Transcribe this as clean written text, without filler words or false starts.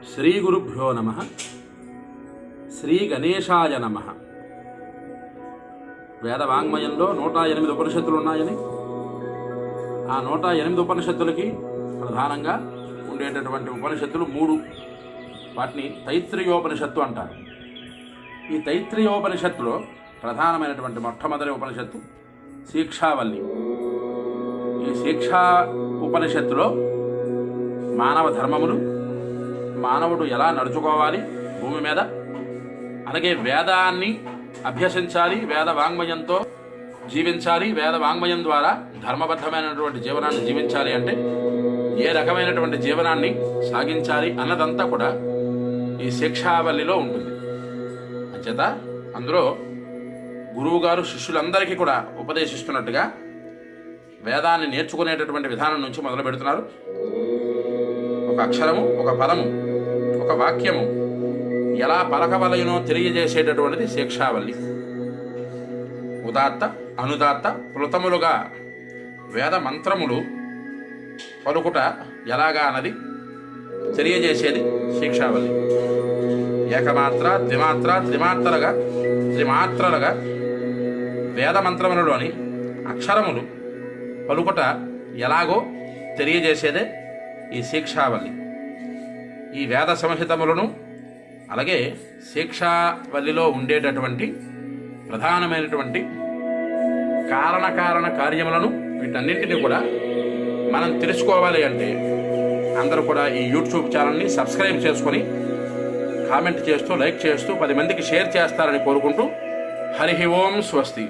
శ్రీ గురుభ్యో నమ. శ్రీ గణేశాయ నమ. వేదవాంగ్మయంలో 108 ఉపనిషత్తులు ఉన్నాయని, ఆ 108 ఉపనిషత్తులకి ప్రధానంగా ఉండేటటువంటి ఉపనిషత్తులు 3. వాటిని తైత్తిరీయోపనిషత్తు అంటారు. ఈ తైత్తిరీయోపనిషత్తులో ప్రధానమైనటువంటి మొట్టమొదటి ఉపనిషత్తు శిక్షావల్లి. ఈ శిక్షా ఉపనిషత్తులో మానవ ధర్మములు, మానవుడు ఎలా నడుచుకోవాలి భూమి మీద, అలాగే వేదాన్ని అభ్యసించాలి, వేద వాంగ్మయంతో జీవించాలి, వేద వాంగ్మయం ద్వారా ధర్మబద్ధమైనటువంటి జీవనాన్ని జీవించాలి అంటే ఏ రకమైనటువంటి జీవనాన్ని సాగించాలి అన్నదంతా కూడా ఈ శిక్షావల్లిలో ఉంటుంది. అంచేత అందులో గురువుగారు శిష్యులందరికీ కూడా ఉపదేశిస్తున్నట్టుగా వేదాన్ని నేర్చుకునేటటువంటి విధానం నుంచి మొదలు పెడుతున్నారు. ఒక అక్షరము, ఒక పదము, ఒక వాక్యము ఎలా పలకవలయునో తెలియజేసేటటువంటిది శిక్షావల్లి. ఉదాత్త, అనుదాత్త, ప్లుతములుగా వేద మంత్రములు పలుకుట ఎలాగా అన్నది తెలియజేసేది శిక్షావల్లి. ఏకమాత్ర, ద్విమాత్ర, త్రిమాత్రలుగా వేద మంత్రములలోని అక్షరములు పలుకుట ఎలాగో తెలియజేసేదే ఈ శిక్షావల్లి. ఈ వేద సంహితములను, అలాగే శిక్షావల్లిలో ఉండేటటువంటి ప్రధానమైనటువంటి కారణ కార్యములను, వీటన్నింటినీ కూడా మనం తెలుసుకోవాలి అంటే అందరూ కూడా ఈ యూట్యూబ్ ఛానల్ని సబ్స్క్రైబ్ చేసుకొని కామెంట్ చేస్తూ, లైక్ చేస్తూ 10 మందికి షేర్ చేస్తారని కోరుకుంటూ, హరి ఓం స్వస్తి.